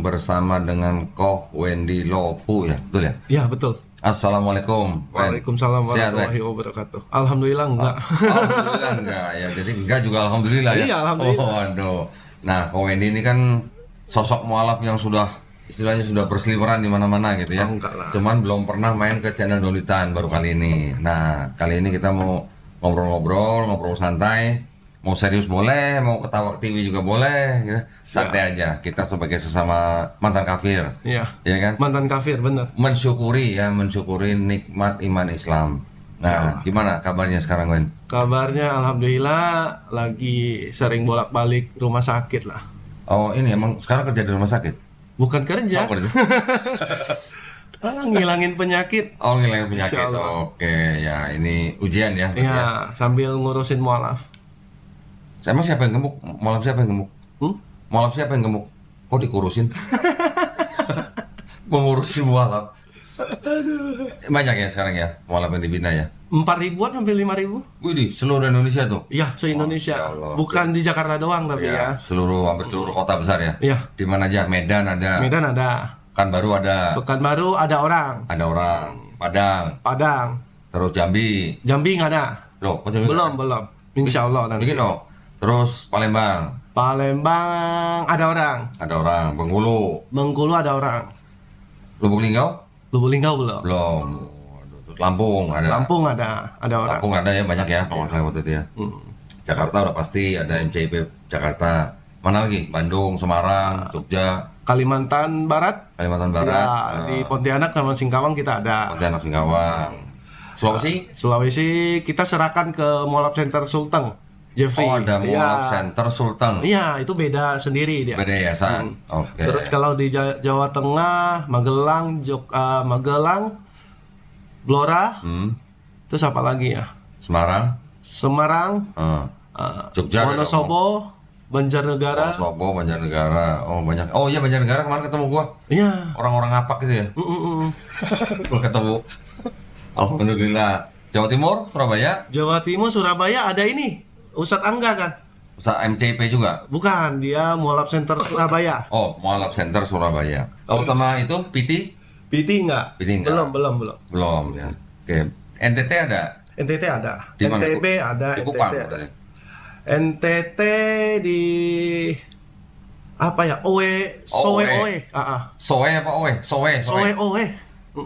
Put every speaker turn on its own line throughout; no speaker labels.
bersama dengan Koh Wendy Lopu ya, betul ya?
Ya, betul.
Assalamualaikum.
Waalaikumsalam
Sehat, Wen?
warahmatullahi wabarakatuh. Alhamdulillah enggak.
Alhamdulillah enggak ya, jadi enggak juga alhamdulillah ya.
Iya, alhamdulillah.
Oh, waduh. Nah, Koh Wendy ini kan sosok mualaf yang sudah istilahnya sudah berseliweran di mana-mana gitu ya.
Oh, enggak lah.
Cuman belum pernah main ke channel Dolitan baru kali ini. Nah, kali ini kita mau ngobrol santai. Mau serius boleh, mau ketawa TV juga boleh, gitu. Santai aja. Kita sebagai sesama mantan kafir,
Iya.
ya kan?
Mantan kafir, bener.
Mensyukuri nikmat iman Islam. Nah, gimana kabarnya sekarang, Wen?
Kabarnya alhamdulillah lagi sering bolak-balik rumah sakit lah.
Oh, ini emang sekarang kerja di rumah sakit?
Bukan kerja,
Oh, kerja.
ngilangin penyakit.
Oh, ngilangin penyakit.
Insya Allah.
Oke, ya ini ujian ya. berarti ya.
Iya, sambil ngurusin mualaf.
Emang siapa yang gemuk? Mualaf siapa yang gemuk? Mualaf siapa yang gemuk? Kok dikurusin? Mengurusi mualaf. Banyak ya sekarang ya mualaf yang dibina ya.
4.000-an sampai 5.000?
Widih, seluruh Indonesia tuh.
Iya, se-Indonesia.
Masya Allah.
Bukan di Jakarta doang tapi
Ya,
ya.
hampir seluruh kota besar ya.
Iya.
Di mana aja? Medan ada,
Medan ada,
Pekanbaru ada,
Pekanbaru ada orang,
Padang,
Padang,
terus Jambi.
Jambi nggak ada.
Loh, kok Jambi nggak ada?
Belum. Insya Allah nanti.
Bikin dong. Terus Palembang
Palembang ada orang,
Bengkulu,
Bengkulu ada orang,
Lubuk Linggau
Lubuk Linggau belum.
belum. Waduh, Lampung ada.
Lampung ada orang.
Lampung ada ya, banyak ya kalau nggak salah waktu itu ya. Jakarta udah pasti ada MCIP Jakarta. Mana lagi? Bandung, Semarang, Jogja,
Kalimantan Barat,
Kalimantan Barat,
ya, di Pontianak sama Singkawang kita ada.
Pontianak, Singkawang, Sulawesi.
Sulawesi kita serahkan ke Mualaf Center Sulteng, Jeffrey.
Oh, ada Mualaf
Iya.
Center Sulteng.
Iya, itu beda sendiri dia.
Beda yayasan. Oke.
Terus kalau di Jawa Tengah, Magelang, Magelang, Blora, terus apa lagi ya?
Semarang,
Semarang,
Jogja, ada
Wonosobo, Banjarnegara.
Wonosobo, Banjarnegara. Oh, banyak. Oh iya, Banjarnegara kemarin ketemu gua.
Iya.
Orang-orang ngapak gitu ya. Gua ketemu. Alhamdulillah. Jawa Timur, Surabaya,
Jawa Timur, Surabaya ada ini, Ustadz Angga kan?
Ustaz MCP juga.
Bukan, dia Mualaf Center Surabaya.
Oh, Mualaf Center Surabaya. Oh, sama itu PT?
PT enggak?
PT enggak.
Belum.
Belum ya. Oke. NTT ada.
NTT ada.
Di mana?
NTB ada.
Di
NTT
Kupang
ada.
katanya.
NTT di apa ya? Soe.
Soe apa Oe? Soe.
Oe.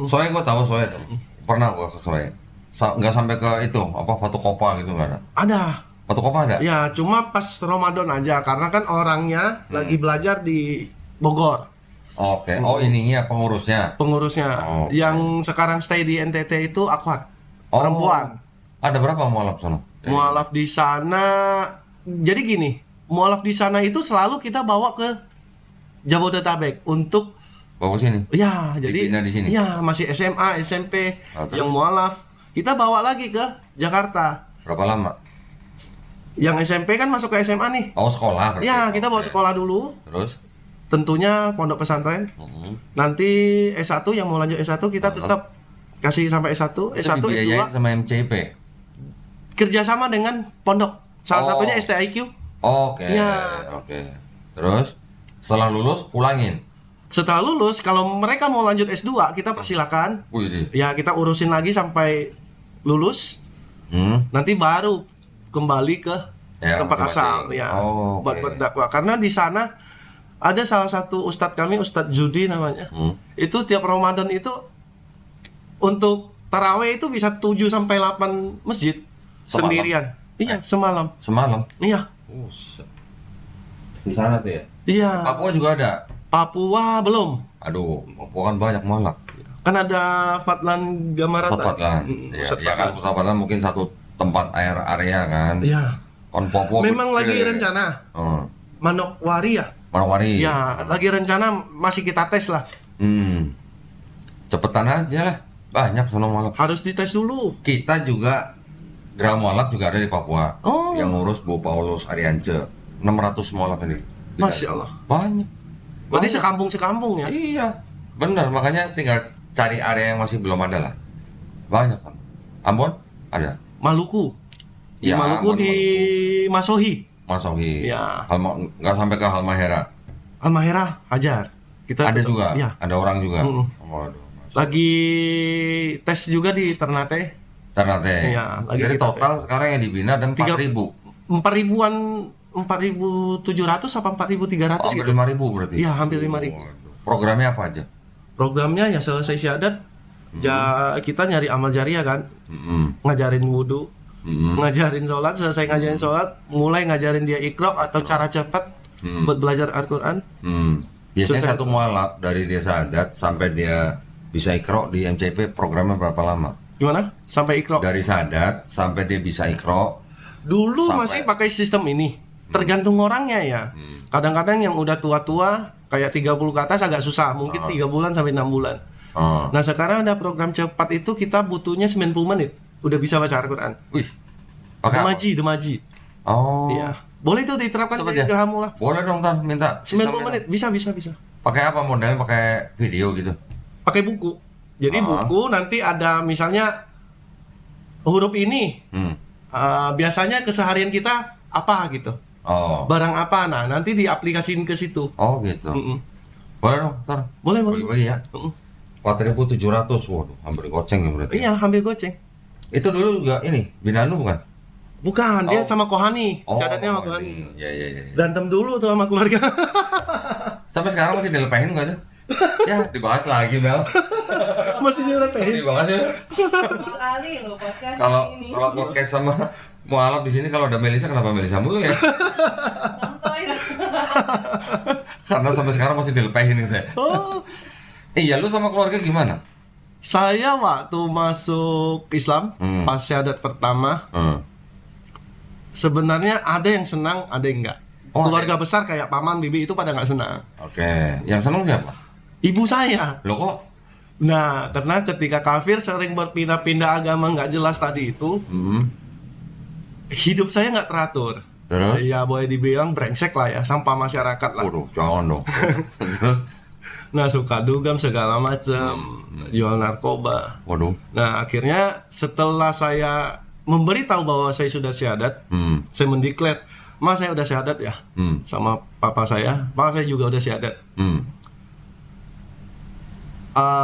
Soe gua tahu Soe tuh. Pernah gua ke Soe. Nggak sampai ke itu apa Batu Kopa gitu nggak ada.
Ada.
Batu Kopa ada?
Ya, cuma pas Ramadan aja karena kan orangnya lagi belajar di Bogor.
Oke. Oh, ininya pengurusnya.
Pengurusnya
Oke.
yang sekarang stay di NTT itu Akwat.
Oh.
Perempuan.
Ada berapa mualaf sana?
Mualaf di sana. Jadi gini, mualaf di sana itu selalu kita bawa ke Jabodetabek untuk
Bawa sini.
ya, jadi
Dibina di sini?
ya masih SMA, SMP
Oh, terus?
yang mualaf. Kita bawa lagi ke Jakarta.
Berapa lama?
Yang SMP kan masuk ke SMA nih.
Oh, sekolah berarti.
Ya, kita bawa
Oke.
sekolah dulu.
Terus?
Tentunya pondok pesantren. Nanti S1 yang mau lanjut S1 kita tetap kasih sampai S1,
Itu
S1,
dibiayain
S2
sama MCP.
kerjasama dengan pondok. Salah
Oh.
satunya STIQ.
Oke.
Ya.
Oke. Terus setelah lulus pulangin.
Setelah lulus, kalau mereka mau lanjut S2, kita persilakan.
Wih.
Ya, kita urusin lagi sampai lulus. Nanti baru kembali ke
Ya,
tempat asal.
masing-masing.
Ya,
Oh,
buat
oke.
berdakwah. Karena di sana ada salah satu ustadz kami, Ustadz Judi namanya. Itu tiap Ramadan itu untuk taraweh itu bisa 7 sampai 8 masjid
Semalam?
sendirian. Iya, semalam.
Semalam.
Iya.
Di sana tuh ya.
Iya.
Papua juga ada.
Papua belum.
Aduh, Papua kan banyak mualaf.
Kan ada Fatlan Gamarata.
Pusat Patlan. Ya,
Pusat
ya kan
Patlan.
Pusat Patlan mungkin satu tempat area kan.
Iya.
Kon Papua.
Memang
gede.
lagi rencana Manokwari ya.
Manokwari.
Ya, lagi rencana masih kita tes lah.
Cepetan aja lah. Banyak sono mualaf.
Harus dites dulu.
Kita juga Gerah mualaf juga ada di Papua.
Oh.
Yang ngurus Bu Paulus Ariance. 600 mualaf ini.
Masya Allah.
Banyak.
Berarti sekampung-sekampung ya.
Iya. Benar, makanya tinggal cari area yang masih belum ada lah. Banyak kan. Ambon ada.
Maluku. Di
Ya,
Maluku
Ambon,
di Masohi.
Masohi.
Ya.
Nggak sampai ke Halmahera.
Al-Mahirah ajar. Kita
Ada
tetap-
juga,
Iya.
ada orang juga.
Mm-mm.
Waduh.
Lagi tes juga di Ternate.
Ternate.
Iya, lagi
Jadi
kita
total sekarang yang dibina ada 4.000.
4.000-an, 4.700 apa 4.300
Hampir
gitu.
5.000 berarti.
Iya, hampir 5.000.
Waduh. Programnya apa aja?
Programnya ya selesai syahadat, kita nyari amal jariah kan,
Mm-mm.
ngajarin wudhu,
Mm-mm.
ngajarin sholat, selesai ngajarin sholat, mulai ngajarin dia iqra atau cara cepat buat belajar Al-Quran.
Biasanya
Selesai.
satu mualaf dari dia syahadat sampai dia bisa ikro di MCP programnya berapa lama?
Gimana? Sampai iqra.
Dari syahadat sampai dia bisa ikro.
Dulu
Sampai-
masih pakai sistem ini, tergantung orangnya ya. Kadang-kadang yang udah tua-tua, kayak 30 ke atas agak susah, mungkin 3 bulan sampai 6 bulan.
Oh.
Nah sekarang ada program cepat itu kita butuhnya 90 menit, udah bisa baca Al-Quran.
Wih. Pakai apa?
Demaji.
Oh.
Iya. Boleh tuh diterapkan
Coba
di
aja.
Geraha Mula.
Boleh dong, Tan, minta.
90 menit, bisa.
Pakai apa modelnya? Pakai video gitu.
Pakai buku. Jadi buku nanti ada misalnya huruf ini,
Hmm.
biasanya keseharian kita apa gitu,
Oh.
barang apa, nah nanti diaplikasiin ke situ.
Oh gitu.
Mm-mm.
Boleh dong, Tan.
Boleh.
Bagi-bagi ya.
Mm-mm.
4.700. Waduh, hampir goceng ya berarti.
Iya, ambil goceng.
Itu dulu juga ini, binaan lu bukan?
Bukan, dia
Oh.
sama Kohani,
Oh,
syahadatnya sama Kohani.
ini. Ya.
Berantem dulu tuh sama keluarga.
Sampai sekarang masih dilepehin nggak tuh? Ya, dibahas lagi, Mel.
Masih dilepehin.
Dibahas ya.
Kali lo podcast
Kalau
ini.
setelah podcast sama mualaf di sini kalau ada Melisa, kenapa Melisa mulu ya?
Santai lah.
Karena sampai sekarang masih dilepehin gitu ya.
Oh.
Iya, lu sama keluarga gimana?
Saya waktu masuk Islam, pas syahadat pertama, sebenarnya ada yang senang, ada yang enggak.
Oh,
Keluarga besar kayak paman, bibi itu pada nggak senang.
Oke, yang seneng siapa?
Ibu saya.
Lo kok?
Nah, karena ketika kafir sering berpindah-pindah agama nggak jelas tadi itu, hidup saya nggak teratur.
Terus?
Ya boleh dibilang brengsek lah ya, sampah masyarakat lah.
Waduh, jangan dong. Terus?
Nah, suka dugem segala macam, jual narkoba.
Waduh.
Nah, akhirnya setelah saya memberitahu bahwa saya sudah syahadat, saya mendeklar, "Mas, saya udah syahadat ya." Sama papa saya, "Pak, saya juga udah syahadat."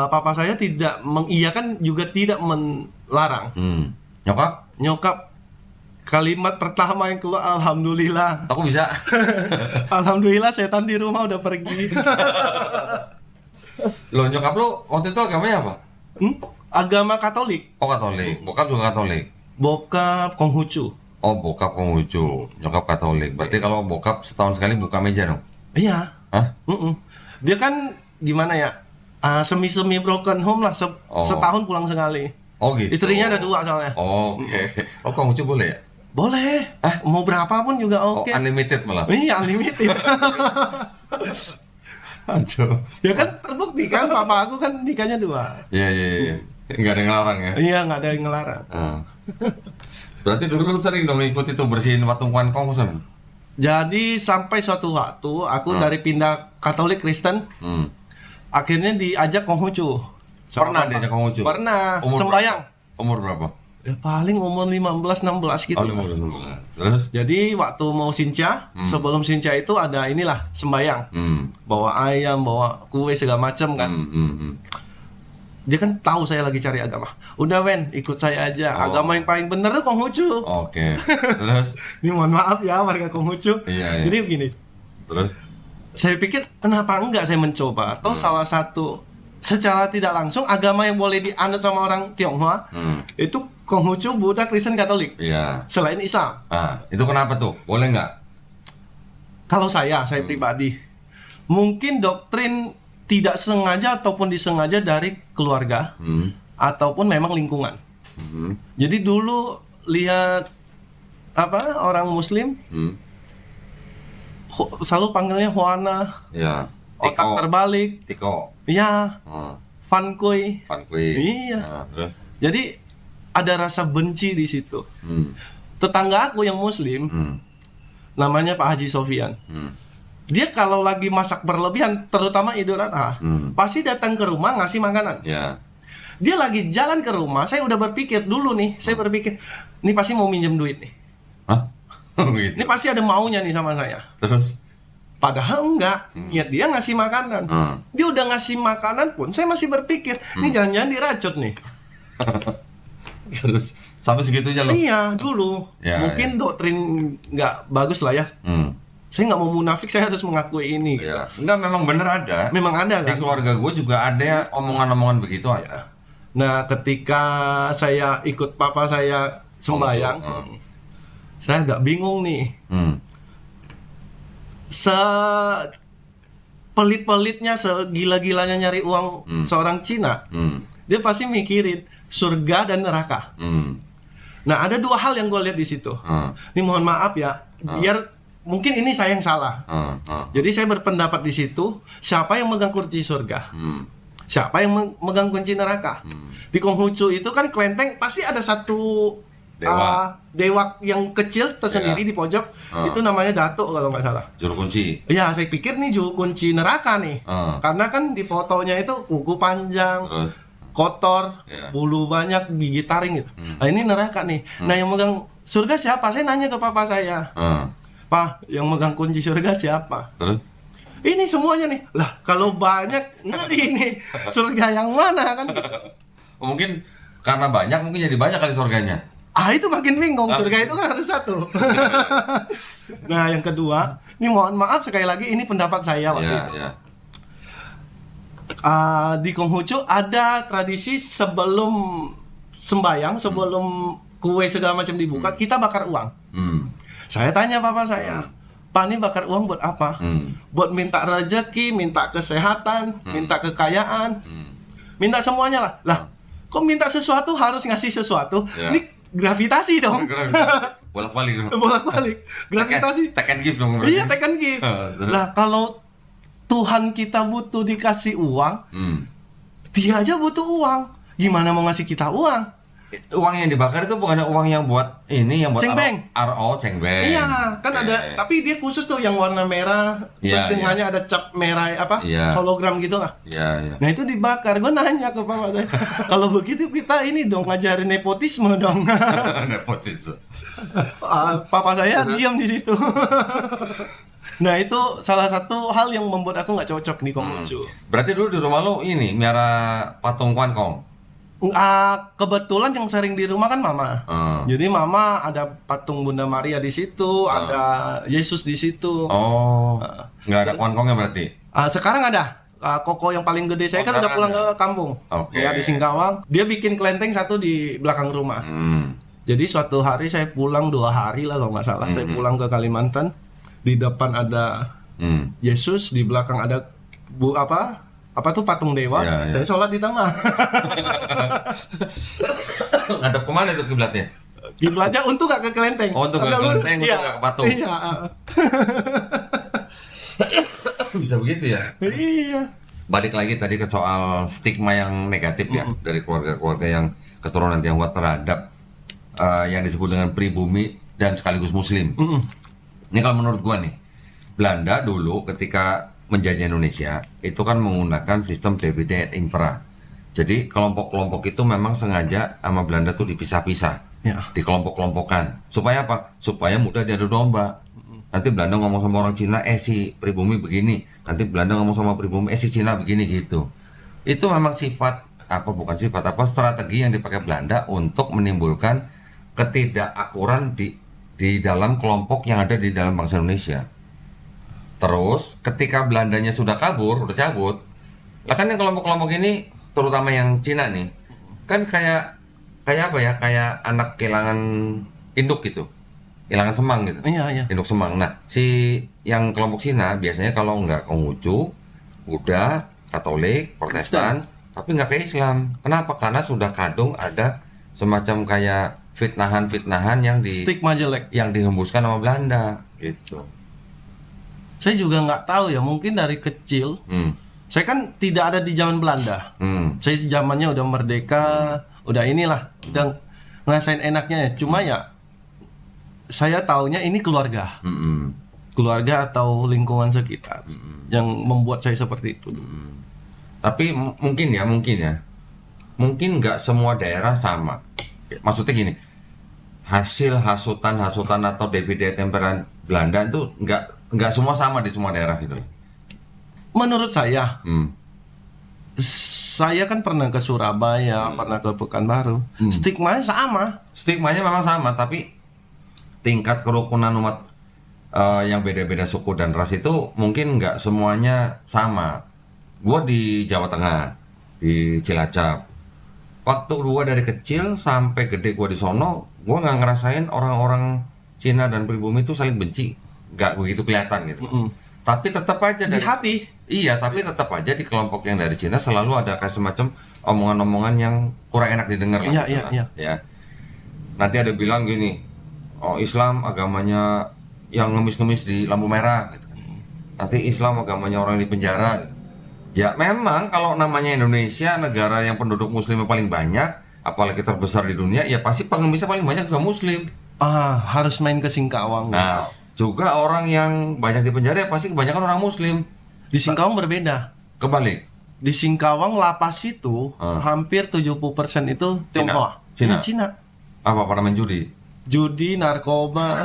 Papa saya tidak mengiyakan juga tidak melarang.
Nyokap?
Nyokap kalimat pertama yang keluar, "Alhamdulillah."
Aku bisa.
Alhamdulillah setan di rumah udah pergi.
Lo nyokap lu waktu itu agamanya apa?
Agama Katolik.
Oh, Katolik. Bokap juga Katolik.
Bokap Konghucu.
Oh, bokap Konghucu. Nyokap Katolik. Berarti kalau bokap setahun sekali buka meja dong?
Iya.
Hah?
Dia kan gimana ya? Semi-semi broken home lah, setahun pulang sekali.
Oh gitu.
Istrinya ada 2 soalnya.
Oh, oke. Oh, Konghucu boleh ya?
Boleh. Mau berapapun juga
Oh,
oke.
unlimited malah.
Iya, unlimited.
Aduh.
Ya kan terbukti kan, papa aku kan nikahnya 2.
Iya. Nggak ada yang ngelarang ya?
Iya, nggak ada yang ngelarang.
Berarti dulu lu sering dong ikut itu bersihin patungan konghucu.
Jadi sampai suatu waktu aku dari pindah Katolik Kristen, akhirnya diajak Konghucu.
Pernah diajak Konghucu?
Pernah.
Umur
Sembayang.
berapa? Umur berapa?
Ya paling umur 15-16 gitu.
Oh, 15. Terus?
Jadi waktu mau Sinca, sebelum Sinca itu ada inilah sembayang. Bawa ayam, bawa kue segala macam kan. Dia kan tahu saya lagi cari agama. Udah Wen, ikut saya aja. Agama yang paling bener tuh Konghucu.
Oke. Terus?
Ini mohon maaf ya warga Konghucu.
Iya.
Jadi begini,
Terus?
saya pikir kenapa enggak saya mencoba. Atau salah satu secara tidak langsung agama yang boleh dianut sama orang Tionghoa itu Konghucu, Buddha, Kristen, Katolik.
Iya.
Selain Islam.
Itu kenapa tuh? Boleh nggak?
Kalau saya pribadi, mungkin doktrin tidak sengaja ataupun disengaja dari keluarga ataupun memang lingkungan. Jadi dulu lihat orang Muslim selalu panggilnya Huana,
Iya.
otak terbalik,
Tiko.
ya, Fankui.
Pankui.
Iya.
Terus?
Jadi ada rasa benci di situ. Tetangga aku yang Muslim, namanya Pak Haji Sofian. Dia kalau lagi masak berlebihan, terutama Idul Adha, pasti datang ke rumah ngasih makanan.
Ya.
Dia lagi jalan ke rumah, saya udah berpikir dulu nih, ini pasti mau minjem duit nih.
Hah? Gitu.
Ini pasti ada maunya nih sama saya.
Terus?
Padahal enggak, niat dia ngasih makanan. Dia udah ngasih makanan pun, saya masih berpikir, ini jangan-jangan diracun nih.
Terus sampai segitunya loh.
Iya, dulu.
Ya,
Mungkin doktrin nggak bagus lah ya. Saya nggak mau munafik, saya harus mengakui ini.
Ya. Enggak, memang bener ada.
Memang ada
Di
kan?
keluarga gue juga ada omongan-omongan begitu ada.
Nah, ketika saya ikut papa saya sembahyang, saya agak bingung nih. Sepelit-pelitnya, segila-gilanya nyari uang seorang Cina, dia pasti mikirin surga dan neraka. Nah, ada dua hal yang gue lihat di situ. Ini mohon maaf ya, biar mungkin ini saya yang salah. Jadi saya berpendapat di situ, siapa yang megang kunci surga? Siapa yang megang kunci neraka? Di Konghucu itu kan kelenteng pasti ada satu dewa yang kecil tersendiri di pojok. Itu namanya Datuk kalau nggak salah.
Juru kunci.
Ya, saya pikir nih juru kunci neraka nih. Karena kan di fotonya itu kuku panjang,
Terus
kotor,
Ya.
bulu banyak, gigi taring gitu. Nah, ini neraka nih. Nah, yang megang surga siapa? Saya nanya ke papa saya. Pak, yang megang kunci surga siapa?
terus
Ini semuanya nih. Lah, kalau banyak ngeri nih. Surga yang mana kan?
mungkin karena banyak, mungkin jadi banyak kali surganya.
Itu makin bingung. Surga itu kan harus satu. Nah, yang kedua, ini mohon maaf sekali lagi, ini pendapat saya waktu
Ya,
itu.
ya.
Di Konghucu ada tradisi sebelum sembayang, sebelum kue segala macam dibuka, kita bakar uang. Saya tanya papa saya, Pak, ini bakar uang buat apa? Buat minta rezeki, minta kesehatan, minta kekayaan, minta semuanya lah. Lah, kok minta sesuatu harus ngasih sesuatu?
Ya.
Ini gravitasi dong.
Bolak-balik.
Bolak-balik. Gravitasi.
Take and give dong.
Iya, take and give.
Terus?
Lah, kalau Tuhan kita butuh dikasih uang, dia aja butuh uang. Gimana mau ngasih kita uang?
Uang yang dibakar itu bukannya uang yang buat ini, yang buat
Cengbeng.
cengbeng.
Iya, kan ada, tapi dia khusus tuh yang warna merah,
Iya,
terus dengannya ada cap merah
Iya.
hologram gitu lah.
Iya, iya.
Nah, itu dibakar. Gue nanya ke papa saya, kalau begitu kita ini dong ngajarin nepotisme dong.
Nepotisme.
Papa saya diam di situ. Nah, itu salah satu hal yang membuat aku nggak cocok nih Konghucu.
Berarti dulu di rumah lo ini miara patung Kuan Kong.
Kebetulan yang sering di rumah kan mama. Jadi mama ada patung Bunda Maria di situ, ada Yesus di situ.
Oh, nggak ada Kuan Kongnya berarti?
Sekarang ada. Koko yang paling gede saya kan udah
sekarang
pulang
ada.
ke kampung.
Oke.
Ya, di Singkawang. Dia bikin kelenteng satu di belakang rumah. Jadi suatu hari saya pulang 2 hari lah kalau nggak salah. Saya pulang ke Kalimantan. Di depan ada Yesus, di belakang ada apa tuh patung dewa.
Ya, ya.
Saya sholat di tengah.
Ngadep kemana itu kiblatnya?
Kiblatnya untuk gak ke kelenteng.
Oh, untuk ke
Agak lurus.
kelenteng, untuk
Iya.
nggak ke patung.
Iya.
Bisa begitu ya?
Iya.
Balik lagi tadi ke soal stigma yang negatif ya dari keluarga-keluarga yang keturunan Tionghoa terhadap yang disebut dengan pribumi dan sekaligus Muslim. Ini kalau menurut gua nih, Belanda dulu ketika menjajah Indonesia itu kan menggunakan sistem divide et impera. Jadi kelompok-kelompok itu memang sengaja sama Belanda tuh dipisah-pisah,
Ya.
dikelompok-kelompokkan. Supaya apa? Supaya mudah diadu domba. Nanti Belanda ngomong sama orang Cina, si pribumi begini. Nanti Belanda ngomong sama pribumi, si Cina begini gitu. Itu memang strategi yang dipakai Belanda untuk menimbulkan ketidakakuran di dalam kelompok yang ada di dalam bangsa Indonesia. Terus ketika Belandanya sudah kabur, udah cabut, lah kan yang kelompok-kelompok ini, terutama yang Cina nih, kan kayak apa ya? Kayak anak kehilangan induk gitu. Kehilangan semang gitu.
Iya, iya.
Induk semang. Nah, si yang kelompok Cina biasanya kalau nggak Konghucu, Buddha, Katolik, Protestan, tapi nggak ke Islam. Kenapa? Karena sudah kadung ada semacam kayak fitnahan-fitnahan
Stigma jelek.
yang dihembuskan sama Belanda gitu.
Saya juga nggak tahu ya, mungkin dari kecil. Saya kan tidak ada di zaman Belanda. Saya zamannya udah merdeka, udah inilah, udah ngerasain enaknya ya. Cuma ya, saya taunya ini keluarga. Keluarga atau lingkungan sekitar yang membuat saya seperti itu.
Tapi mungkin mungkin nggak semua daerah sama. Maksudnya gini, hasil hasutan atau divide et impera Belanda itu nggak nggak semua sama di semua daerah gitu.
Menurut saya,
Hmm.
saya kan pernah ke Surabaya, pernah ke Pekanbaru. Stigmanya sama.
Stigmanya memang sama, tapi tingkat kerukunan umat yang beda-beda suku dan ras itu mungkin nggak semuanya sama. Gua di Jawa Tengah, di Cilacap. Waktu gua dari kecil sampai gede gua di sono, gua nggak ngerasain orang-orang Cina dan pribumi itu saling benci, nggak begitu kelihatan gitu. Tapi tetap aja
Di
dari
hati.
iya, tapi tetap aja di kelompok yang dari Cina selalu ada kayak semacam omongan-omongan yang kurang enak didengar lah.
Iya,
gitu
iya,
lah,
iya.
ya. Nanti ada bilang gini, oh Islam agamanya yang ngemis-ngemis di lampu merah gitu. Nanti Islam agamanya orang di penjara gitu. Ya memang kalau namanya Indonesia, negara yang penduduk muslimnya paling banyak, apalagi terbesar di dunia, ya pasti pengemisnya paling banyak juga muslim.
Harus main ke Singkawang.
Nah, juga orang yang banyak di penjara ya pasti kebanyakan orang muslim.
Di Singkawang berbeda.
Kebalik.
Di Singkawang lapas itu hampir 70% itu Tionghoa.
Cina.
Iya, Cina.
Apa pada main judi?
Judi, narkoba.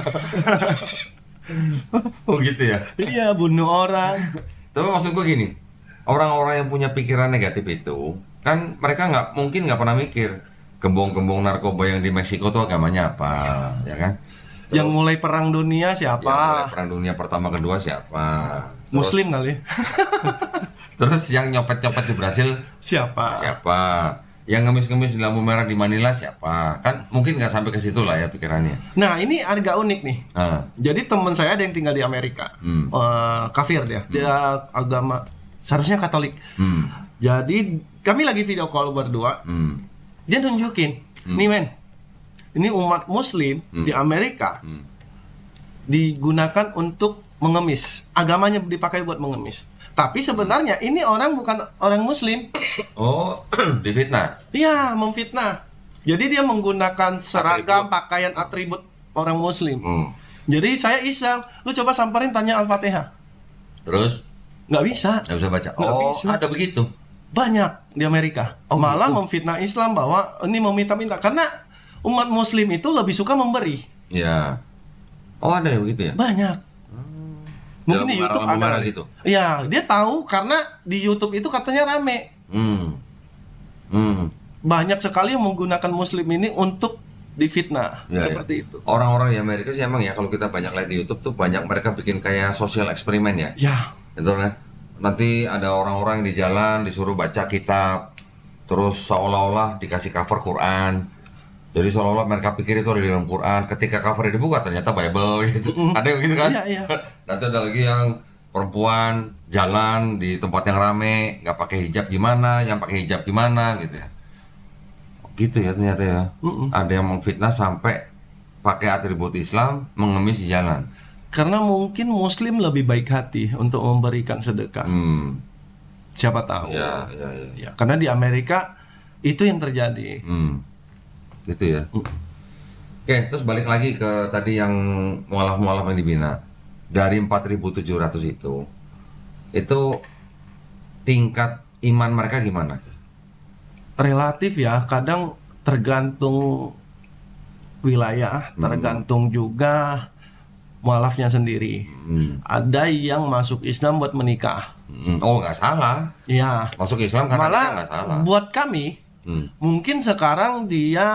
Oh gitu ya.
Iya, bunuh orang.
Tapi maksud gue gini, orang-orang yang punya pikiran negatif itu kan mereka mungkin nggak pernah mikir gembong-gembong narkoba yang di Meksiko tuh agamanya apa, ya kan?
Yang mulai perang dunia
Yang mulai
siapa?
perang dunia pertama kedua siapa?
Muslim kali.
Terus yang nyopet-nyopet di Brasil
Siapa?
siapa? Yang ngemis-ngemis di lampu merah di Manila siapa? Kan mungkin nggak sampai ke situ lah ya pikirannya.
Nah, ini agak unik nih.
Ah,
Jadi teman saya ada yang tinggal di Amerika. Kafir dia. Dia agama seharusnya Katolik. Jadi kami lagi video call berdua. Dia tunjukin, nih men, ini umat Muslim di Amerika digunakan untuk mengemis. Agamanya dipakai buat mengemis. Tapi sebenarnya ini orang bukan orang Muslim.
oh difitnah.
Iya, memfitnah. Jadi dia menggunakan seragam, pakaian atribut orang Muslim. Jadi saya iseng, lu coba samperin tanya Al-Fatihah.
Terus
Nggak bisa.
nggak bisa baca.
Nggak
Oh
bisa.
ada begitu.
Banyak di Amerika. Malah memfitnah Islam bahwa ini meminta-minta. Karena umat Muslim itu lebih suka memberi.
Ya. Oh ada ya begitu ya.
Banyak. Mungkin
Dalam
di YouTube
lampu merah
ada
gitu.
Iya, dia tahu karena di YouTube itu katanya rame. Banyak sekali yang menggunakan Muslim ini untuk difitnah.
Ya,
Seperti
ya.
itu.
Orang-orang di Amerika sih emang ya kalau kita banyak lihat di YouTube tuh banyak mereka bikin kayak sosial eksperimen ya.
Ya,
Itu kan. Nanti ada orang-orang di jalan disuruh baca kitab, terus seolah-olah dikasih cover Quran. Jadi seolah-olah mereka pikir itu ada di dalam Quran. Ketika covernya dibuka ternyata Bible gitu. Ada yang gitu kan?
Iya, iya.
Nanti ada lagi yang perempuan jalan di tempat yang rame, nggak pakai hijab gimana, yang pakai hijab gimana gitu ya. Gitu ya ternyata ya. Ada yang memfitnah sampai pakai atribut Islam mengemis di jalan.
karena mungkin Muslim lebih baik hati untuk memberikan sedekah. Siapa tahu.
Ya.
Ya, karena di Amerika itu yang terjadi.
Gitu ya. Oke, terus balik lagi ke tadi yang mualaf-mualaf yang dibina. Dari 4.700 itu tingkat iman mereka gimana?
Relatif ya, kadang tergantung wilayah, tergantung juga mualafnya sendiri. Ada yang masuk Islam buat menikah.
Oh nggak salah,
Ya,
masuk Islam karena
malah
kita nggak salah.
buat kami mungkin sekarang dia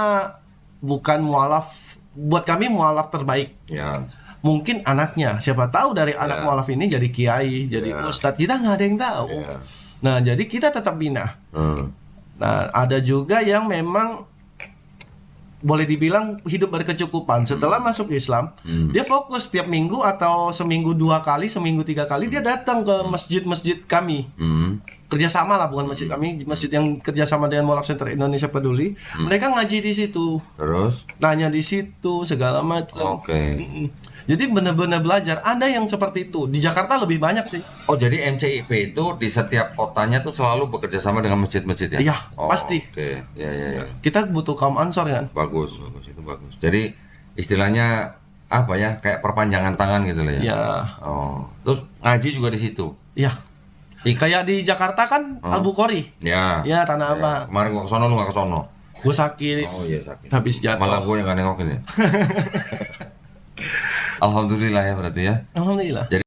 bukan mualaf, buat kami mualaf terbaik.
Ya,
Mungkin anaknya, siapa tahu dari anak mualaf ini jadi kiai, jadi ustadz, kita nggak ada yang tahu. Nah, jadi kita tetap bina. Nah, ada juga yang memang boleh dibilang hidup berkecukupan. Setelah masuk Islam, dia fokus tiap minggu atau seminggu 2 kali, seminggu 3 kali dia datang ke masjid-masjid kami. Kerjasama lah, bukan masjid kami, masjid yang kerjasama dengan Mualaf Center Indonesia Peduli. Mereka ngaji di situ,
terus,
nanya di situ segala macam.
oke.
Jadi benar-benar belajar. Ada yang seperti itu di Jakarta lebih banyak sih.
Oh jadi MCIP itu di setiap kotanya tuh selalu bekerja sama dengan masjid-masjid ya?
Iya,
Oh,
pasti.
Oke, ya.
Kita butuh kaum ansor kan.
Bagus, itu bagus. Jadi istilahnya apa ya? Kayak perpanjangan tangan gitu lah ya.
Ya,
Oh, terus ngaji juga di situ.
ya. Kayak di Jakarta kan Al-Bukhari.
Ya.
Ya, Tanah Abang.
Kemarin gua ke sono lu nggak ke sono.
Gue sakit.
Oh iya sakit.
Habis jatuh.
Malah gua yang nggak nengokin ya. Alhamdulillah ya berarti ya.
Alhamdulillah.
Jadi